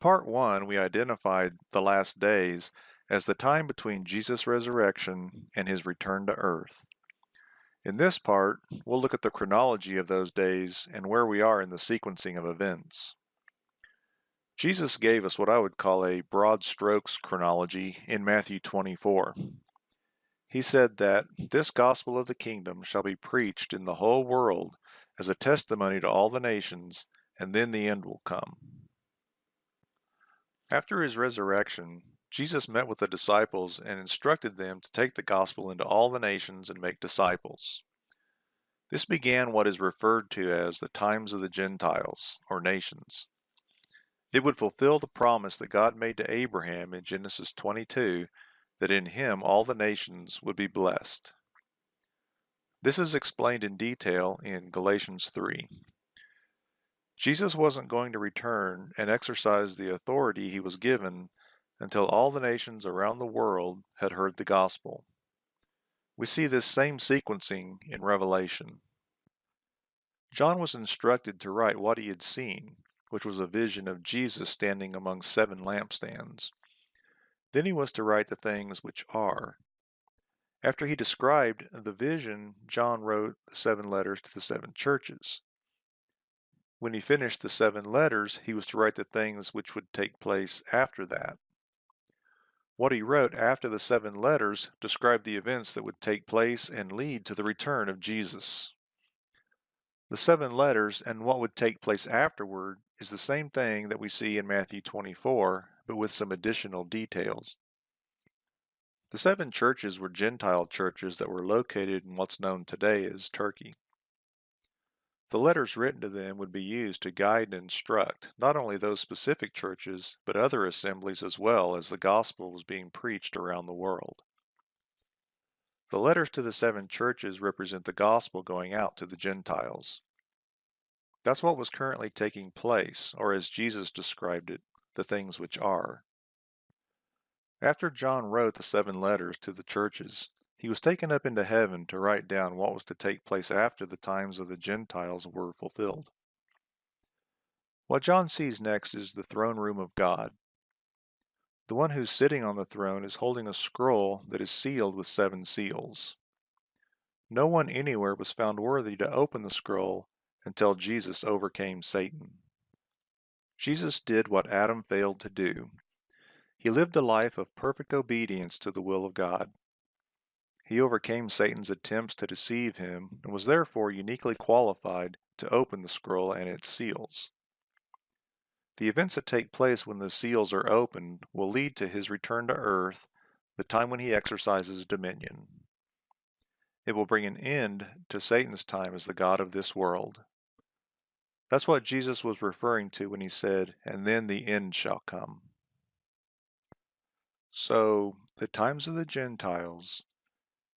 Part 1, we identified the last days as the time between Jesus' resurrection and his return to earth. In this part, we'll look at the chronology of those days and where we are in the sequencing of events. Jesus gave us what I would call a broad strokes chronology in Matthew 24. He said that this gospel of the kingdom shall be preached in the whole world as a testimony to all the nations, and then the end will come. After his resurrection, Jesus met with the disciples and instructed them to take the gospel into all the nations and make disciples. This began what is referred to as the times of the Gentiles, or nations. It would fulfill the promise that God made to Abraham in Genesis 22 that in him all the nations would be blessed. This is explained in detail in Galatians 3. Jesus wasn't going to return and exercise the authority he was given until all the nations around the world had heard the gospel. We see this same sequencing in Revelation. John was instructed to write what he had seen, which was a vision of Jesus standing among 7 lampstands. Then he was to write the things which are. After he described the vision, John wrote the 7 letters to the 7 churches. When he finished the 7 letters, he was to write the things which would take place after that. What he wrote after the 7 letters described the events that would take place and lead to the return of Jesus. The 7 letters and what would take place afterward is the same thing that we see in Matthew 24, but with some additional details. The 7 churches were Gentile churches that were located in what's known today as Turkey. The letters written to them would be used to guide and instruct not only those specific churches, but other assemblies as well as the gospel was being preached around the world. The letters to the 7 churches represent the gospel going out to the Gentiles. That's what was currently taking place, or as Jesus described it, the things which are. After John wrote the 7 letters to the churches, he was taken up into heaven to write down what was to take place after the times of the Gentiles were fulfilled. What John sees next is the throne room of God. The one who's sitting on the throne is holding a scroll that is sealed with 7 seals. No one anywhere was found worthy to open the scroll until Jesus overcame Satan. Jesus did what Adam failed to do. He lived a life of perfect obedience to the will of God. He overcame Satan's attempts to deceive him and was therefore uniquely qualified to open the scroll and its seals. The events that take place when the seals are opened will lead to his return to earth, the time when he exercises dominion. It will bring an end to Satan's time as the god of this world. That's what Jesus was referring to when he said, "And then the end shall come." So, the times of the Gentiles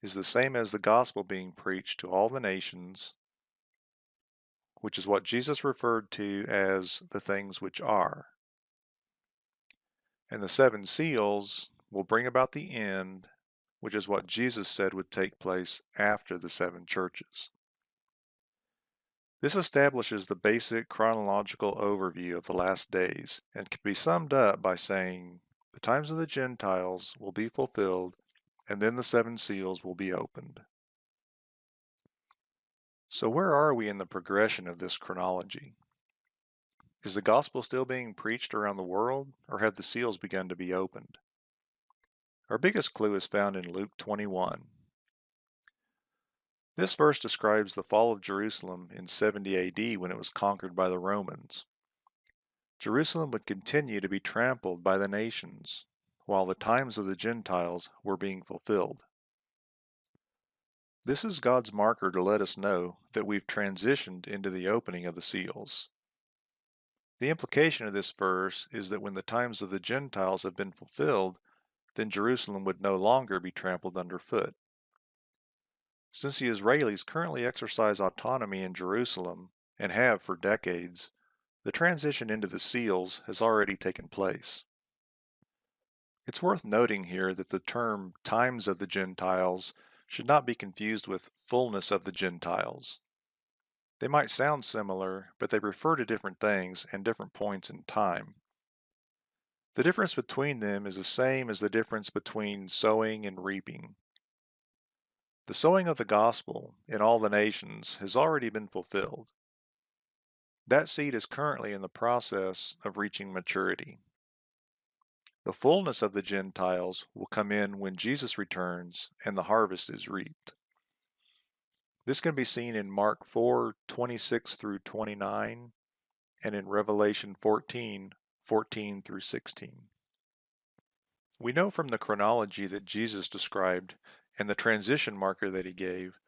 is the same as the gospel being preached to all the nations, which is what Jesus referred to as the things which are. And the 7 seals will bring about the end, which is what Jesus said would take place after the 7 churches. This establishes the basic chronological overview of the last days and can be summed up by saying, the times of the Gentiles will be fulfilled, and then the 7 seals will be opened. So where are we in the progression of this chronology? Is the gospel still being preached around the world, or have the seals begun to be opened? Our biggest clue is found in Luke 21. This verse describes the fall of Jerusalem in 70 AD when it was conquered by the Romans. Jerusalem would continue to be trampled by the nations, while the times of the Gentiles were being fulfilled. This is God's marker to let us know that we've transitioned into the opening of the seals. The implication of this verse is that when the times of the Gentiles have been fulfilled, then Jerusalem would no longer be trampled underfoot. Since the Israelis currently exercise autonomy in Jerusalem, and have for decades, the transition into the seals has already taken place. It's worth noting here that the term times of the Gentiles should not be confused with fullness of the Gentiles. They might sound similar, but they refer to different things and different points in time. The difference between them is the same as the difference between sowing and reaping. The sowing of the gospel in all the nations has already been fulfilled. That seed is currently in the process of reaching maturity. The fullness of the Gentiles will come in when Jesus returns and the harvest is reaped. This can be seen in Mark 4:26 through 29 and in Revelation 14:14 through 16. We know from the chronology that Jesus described and the transition marker that he gave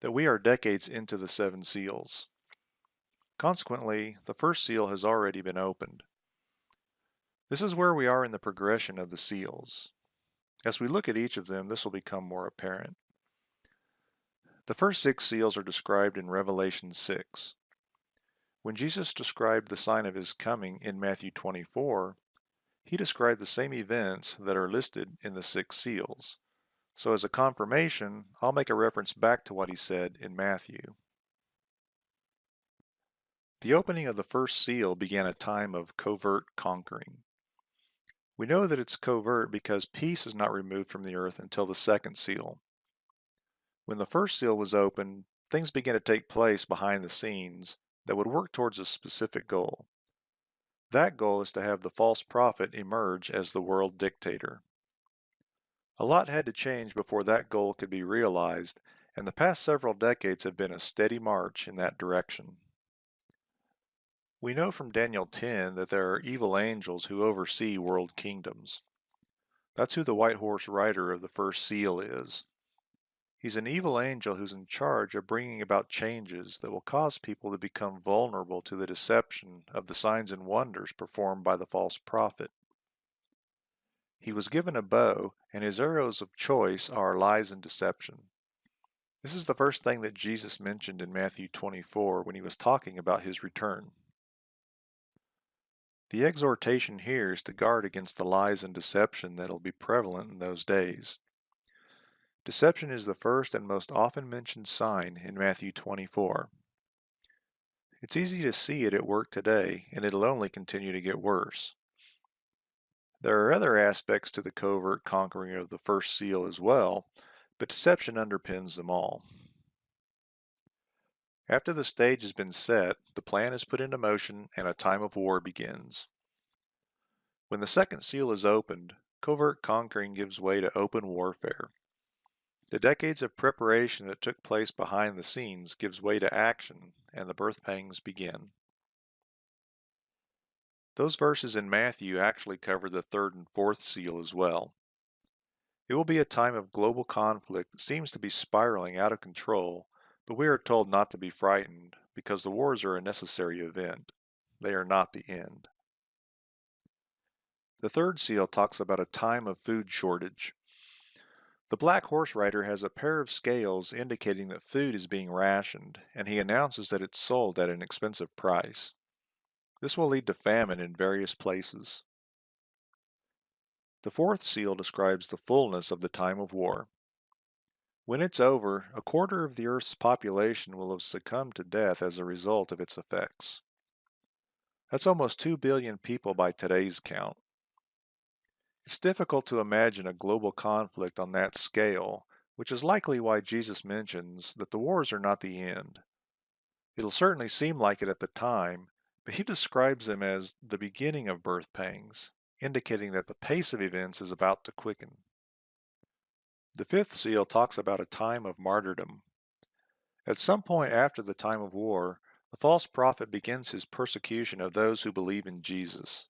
that we are decades into the seven seals. Consequently, the first seal has already been opened. This is where we are in the progression of the seals. As we look at each of them, this will become more apparent. The first six seals are described in Revelation 6. When Jesus described the sign of his coming in Matthew 24, he described the same events that are listed in the six seals. So as a confirmation, I'll make a reference back to what he said in Matthew. The opening of the first seal began a time of covert conquering. We know that it's covert because peace is not removed from the earth until the second seal. When the first seal was opened, things began to take place behind the scenes that would work towards a specific goal. That goal is to have the false prophet emerge as the world dictator. A lot had to change before that goal could be realized, and the past several decades have been a steady march in that direction. We know from Daniel 10 that there are evil angels who oversee world kingdoms. That's who the white horse rider of the first seal is. He's an evil angel who's in charge of bringing about changes that will cause people to become vulnerable to the deception of the signs and wonders performed by the false prophet. He was given a bow, and his arrows of choice are lies and deception. This is the first thing that Jesus mentioned in Matthew 24 when he was talking about his return. The exhortation here is to guard against the lies and deception that will be prevalent in those days. Deception is the first and most often mentioned sign in Matthew 24. It's easy to see it at work today, and it'll only continue to get worse. There are other aspects to the covert conquering of the first seal as well, but deception underpins them all. After the stage has been set, the plan is put into motion and a time of war begins. When the second seal is opened, covert conquering gives way to open warfare. The decades of preparation that took place behind the scenes gives way to action, and the birth pangs begin. Those verses in Matthew actually cover the third and fourth seal as well. It will be a time of global conflict that seems to be spiraling out of control, but we are told not to be frightened because the wars are a necessary event. They are not the end. The third seal talks about a time of food shortage. The black horse rider has a pair of scales indicating that food is being rationed, and he announces that it's sold at an expensive price. This will lead to famine in various places. The fourth seal describes the fullness of the time of war. When it's over, a quarter of the Earth's population will have succumbed to death as a result of its effects. That's almost 2 billion people by today's count. It's difficult to imagine a global conflict on that scale, which is likely why Jesus mentions that the wars are not the end. It'll certainly seem like it at the time, but he describes them as the beginning of birth pangs, indicating that the pace of events is about to quicken. The fifth seal talks about a time of martyrdom. At some point after the time of war, the false prophet begins his persecution of those who believe in Jesus.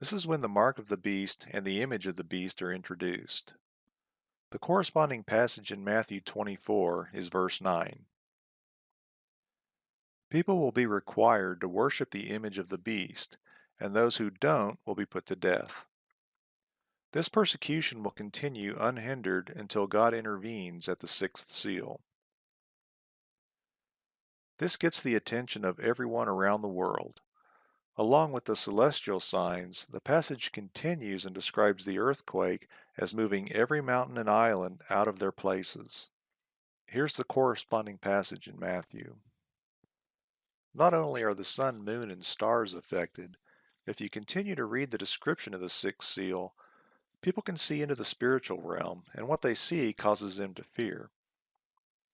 This is when the mark of the beast and the image of the beast are introduced. The corresponding passage in Matthew 24 is verse 9. People will be required to worship the image of the beast, and those who don't will be put to death. This persecution will continue unhindered until God intervenes at the sixth seal. This gets the attention of everyone around the world. Along with the celestial signs, the passage continues and describes the earthquake as moving every mountain and island out of their places. Here's the corresponding passage in Matthew. Not only are the sun, moon, and stars affected, If you continue to read the description of the sixth seal, people can see into the spiritual realm, and what they see causes them to fear.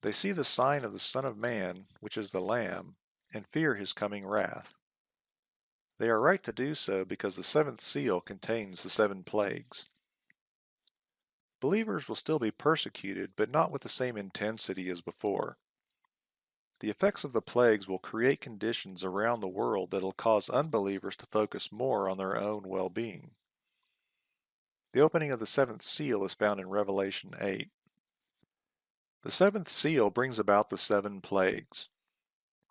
They see the sign of the Son of Man, which is the Lamb, and fear his coming wrath. They are right to do so because the seventh seal contains the 7 plagues. Believers will still be persecuted, but not with the same intensity as before. The effects of the plagues will create conditions around the world that will cause unbelievers to focus more on their own well-being. The opening of the 7th seal is found in Revelation 8. The 7th seal brings about the 7 plagues.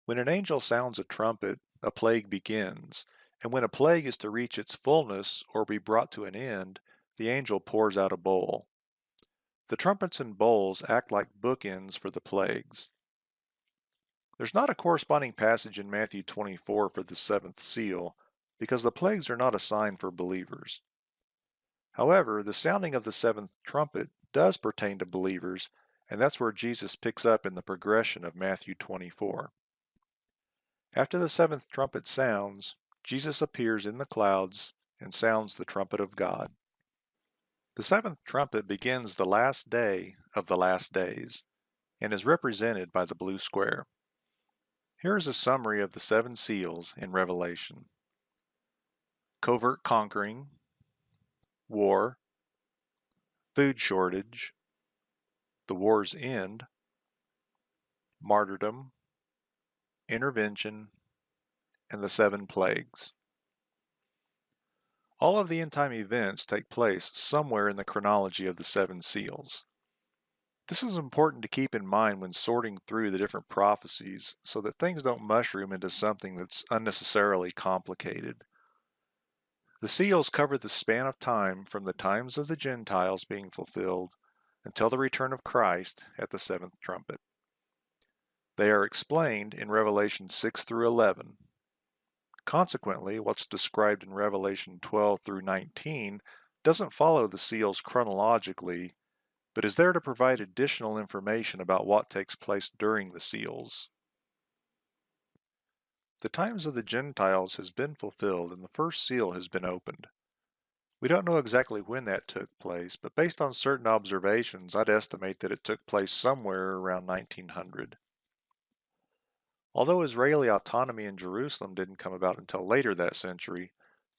When an angel sounds a trumpet, a plague begins, and when a plague is to reach its fullness or be brought to an end, the angel pours out a bowl. The trumpets and bowls act like bookends for the plagues. There's not a corresponding passage in Matthew 24 for the 7th seal, because the plagues are not a sign for believers. However, the sounding of the 7th trumpet does pertain to believers, and that's where Jesus picks up in the progression of Matthew 24. After the 7th trumpet sounds, Jesus appears in the clouds and sounds the trumpet of God. The 7th trumpet begins the last day of the last days, and is represented by the blue square. Here is a summary of the 7 seals in Revelation. Covert conquering, war, food shortage, the war's end, martyrdom, intervention, and the 7 plagues. All of the end-time events take place somewhere in the chronology of the 7 seals. This is important to keep in mind when sorting through the different prophecies so that things don't mushroom into something that's unnecessarily complicated. The seals cover the span of time from the times of the Gentiles being fulfilled until the return of Christ at the 7th trumpet. They are explained in Revelation 6 through 11. Consequently, what's described in Revelation 12 through 19 doesn't follow the seals chronologically, but is there to provide additional information about what takes place during the seals. The times of the Gentiles has been fulfilled and the first seal has been opened. We don't know exactly when that took place, but based on certain observations, I'd estimate that it took place somewhere around 1900. Although Israeli autonomy in Jerusalem didn't come about until later that century,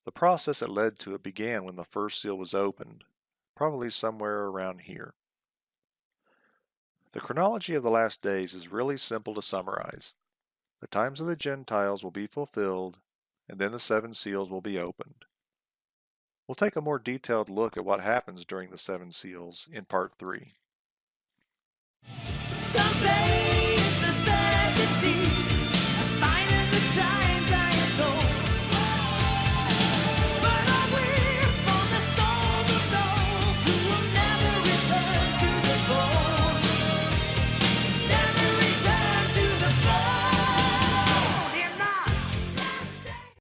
the process that led to it began when the first seal was opened, probably somewhere around here. The chronology of the last days is really simple to summarize. The times of the Gentiles will be fulfilled, and then the 7 seals will be opened. We'll take a more detailed look at what happens during the 7 seals in Part 3. Someday